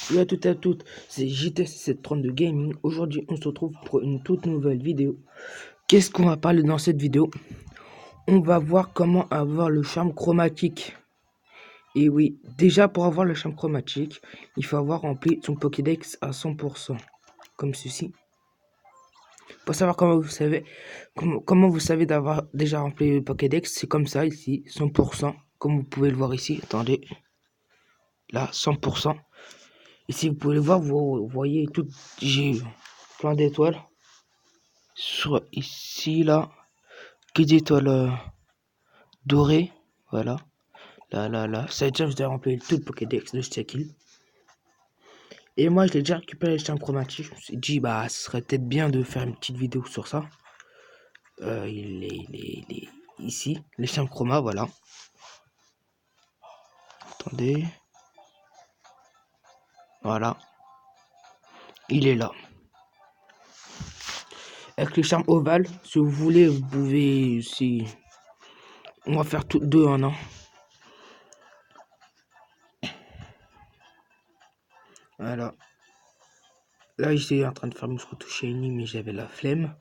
Salut à toutes et à toutes, c'est JT732 Gaming. Aujourd'hui, on se retrouve pour une toute nouvelle vidéo. Qu'est-ce qu'on va parler dans cette vidéo? On va voir comment avoir le charme chromatique. Et oui, déjà pour avoir le charme chromatique, il faut avoir rempli son Pokédex à 100%, comme ceci. Pour savoir comment vous savez d'avoir déjà rempli le Pokédex, c'est comme ça ici, 100%, comme vous pouvez le voir ici. Attendez, là, 100%. Ici, vous pouvez le voir, vous voyez tout, j'ai plein d'étoiles. Soit ici, là, que d'étoiles dorées, voilà. Là. Ça veut dire que je dois remplir tout le Pokédex de Shaquille. Et moi, je l'ai déjà récupéré le charme chromatique. Je me suis dit, bah, ce serait peut-être bien de faire une petite vidéo sur ça. Il est ici, les charmes chroma, voilà. Attendez. Voilà. Il est là. Avec les charmes ovales, si vous voulez, vous pouvez aussi. On va faire toutes deux en un. Voilà. Là, j'étais en train de faire mon Mouskout Shiny, mais j'avais la flemme.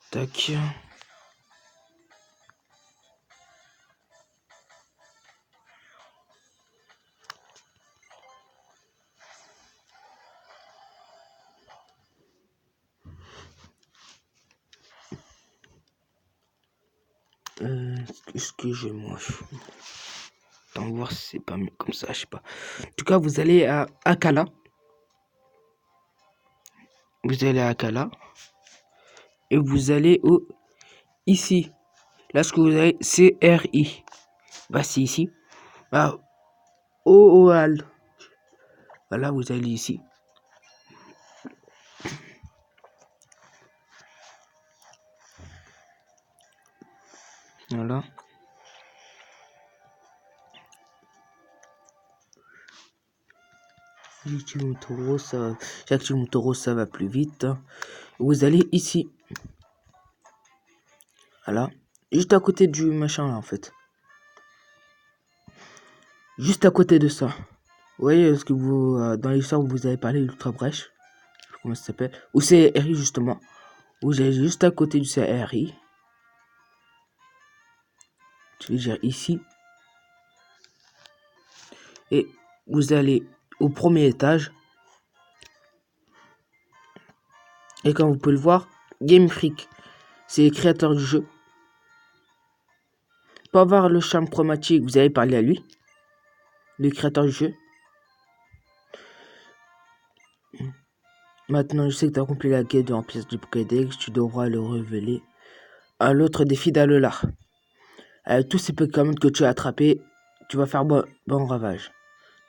Tac. Qu'est-ce que je mange? Attends, voir si c'est pas mieux comme ça, je sais pas. En tout cas, vous allez à Akala. Vous allez à Akala. Et vous allez au ici. Là, ce que vous avez, c'est RI. Bah, c'est ici. Ah, OOAL. Voilà, vous allez ici. Voilà. J'active mon taureau, ça va plus vite. Vous allez ici. Voilà. Juste à côté du machin là, en fait. Juste à côté de ça. Vous voyez ce que vous dans l'histoire où vous avez parlé l'ultra brèche. Comment ça s'appelle? Ou c'est RI justement. Vous allez juste à côté du CRI. Je vais dire ici. Et vous allez au premier étage. Et comme vous pouvez le voir, Game Freak, c'est le créateur du jeu. Pour avoir le charme chromatique, vous allez parler à lui, le créateur du jeu. Maintenant, je sais que tu as accompli la quête de remplissage du Pokédex, tu devras le révéler à l'autre défi d'Alolar. Avec tous ces Pokémon que tu as attrapés, tu vas faire bon ravage.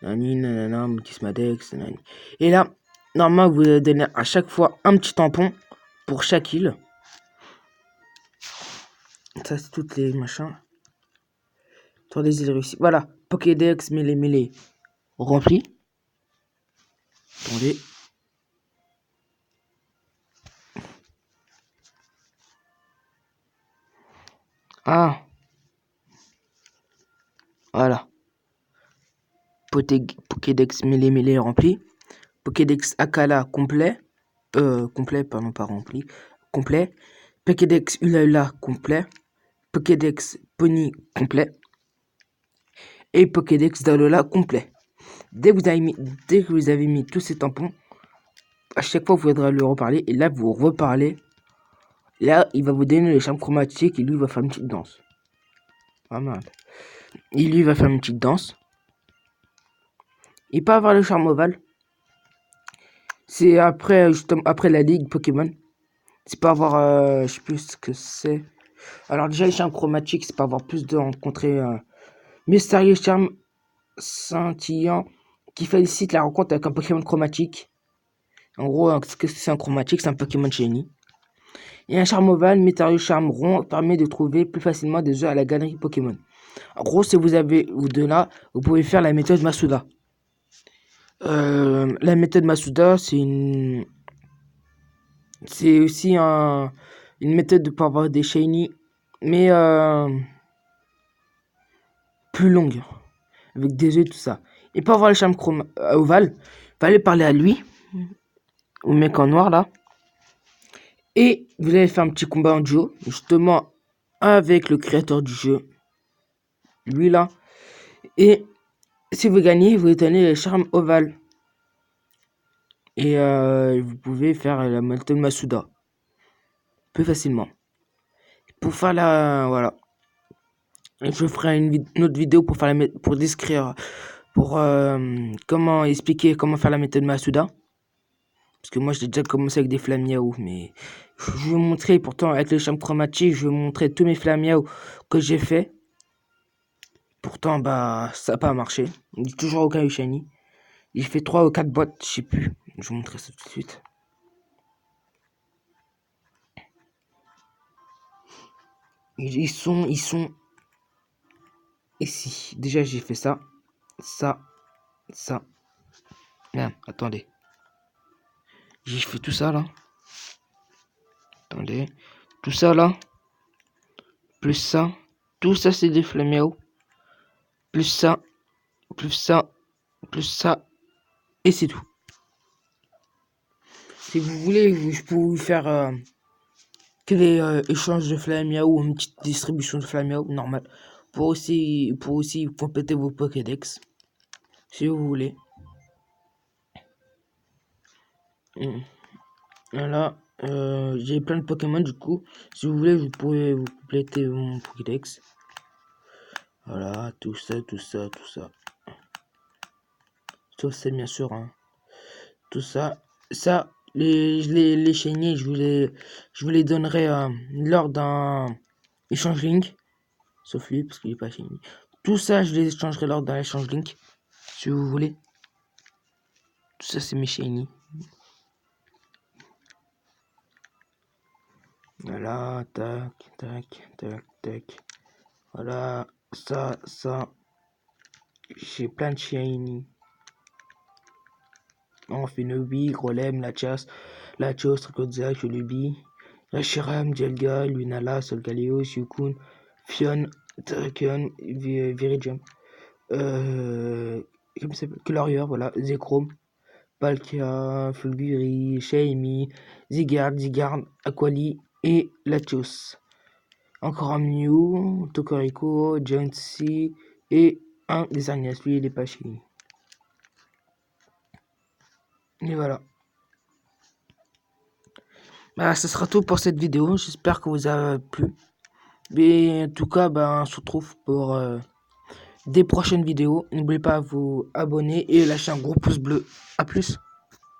Nani, nanana, Mutismadex, nani. Et là, normalement, vous allez donner à chaque fois un petit tampon pour chaque île. Ça, c'est toutes les machins. Sur les îles réussies. Voilà, Pokédex, mêlée, rempli. Attendez. Ah. Voilà. Pokédex mêlée rempli. Pokédex Akala complet. Complet, pardon, pas rempli. Complet. Pokédex Ulala complet. Pokédex Pony complet. Et Pokédex Dalola complet. Dès que vous avez mis tous ces tampons, à chaque fois vous faudra lui reparler. Et là, vous reparlez. Là, il va vous donner les charmes chromatiques et lui va faire une petite danse. Pas mal. Il lui va faire une petite danse. Il peut avoir le charme ovale. C'est après, justement, après la ligue Pokémon. C'est pas avoir, je sais plus ce que c'est. Alors déjà, les charmes chromatiques, c'est pas avoir plus de rencontrer mystérieux charme scintillant qui félicite la rencontre avec un Pokémon chromatique. En gros, qu'est-ce que c'est un chromatique? C'est un Pokémon Shiny. Et un charme ovale, mystérieux charme rond, permet de trouver plus facilement des œufs à la galerie Pokémon. En gros, si vous avez ou de là, vous pouvez faire la méthode Masuda. La méthode Masuda, c'est aussi une méthode pour avoir des shiny, mais plus longue. avec des œufs, tout ça. Et pour avoir le charme ovale, fallait parler à lui, au mec en noir là. Et vous allez faire un petit combat en duo, justement, avec le créateur du jeu. Lui là. Et si vous gagnez, vous étonnez le charme ovale. Et vous pouvez faire la Molten Masuda. Plus facilement. Pour faire la... Voilà. Et je ferai une autre vidéo pour faire pour décrire... Pour comment expliquer comment faire la méthode Masuda. Parce que moi j'ai déjà commencé avec des Flamiao. Mais je vais vous montrer, pourtant avec les charmes chromatiques, je vais vous montrer tous mes Flamiao que j'ai fait. Pourtant bah ça n'a pas marché. Il n'y a toujours aucun shiny. J'ai fait 3 ou 4 boîtes, je sais plus. Je vais vous montrer ça tout de suite. Ils sont ici. Déjà j'ai fait ça. Ça. Merde, attendez. J'ai fait tout ça là. Attendez. Tout ça là. Plus ça. Tout ça c'est des Flamiao. Plus ça. Plus ça. Plus ça. Et c'est tout. Si vous voulez, je peux vous faire des échanges de Flamiao ou une petite distribution de Flamiao normal. Pour aussi compléter vos Pokédex. Si vous voulez. Voilà. J'ai plein de Pokémon du coup. Si vous voulez, vous pouvez vous compléter mon Pokédex. Voilà, tout ça. Sauf c'est bien sûr, hein. Tout ça. Ça, les shiny, je vous les donnerai lors d'un échange link. Sauf lui, parce qu'il est pas shiny. Tout ça, je les échangerai lors d'un échange link. Si vous voulez. Tout ça, c'est mes shiny. Voilà, tac. Voilà, ça. J'ai plein de shiny. On fait Nobi, Grolem, Lachos, Tricoza, Cholubi, Reshiram, Dialga, Lunala, Solgaleo, Yukun, Fion, Terrakion, Viridium, comment ça s'appelle, Glorior, voilà, Zekrom, Palkia, Fulguri, Shaimi, Zigard, Aquali et Latios. Encore un Mew, Tokoriko, Giancy et un des Agnes, lui il est pas fini. Et voilà. Bah, ce sera tout pour cette vidéo. J'espère que vous a plu. Mais en tout cas, on se retrouve pour des prochaines vidéos. N'oubliez pas à vous abonner et lâcher un gros pouce bleu. A plus.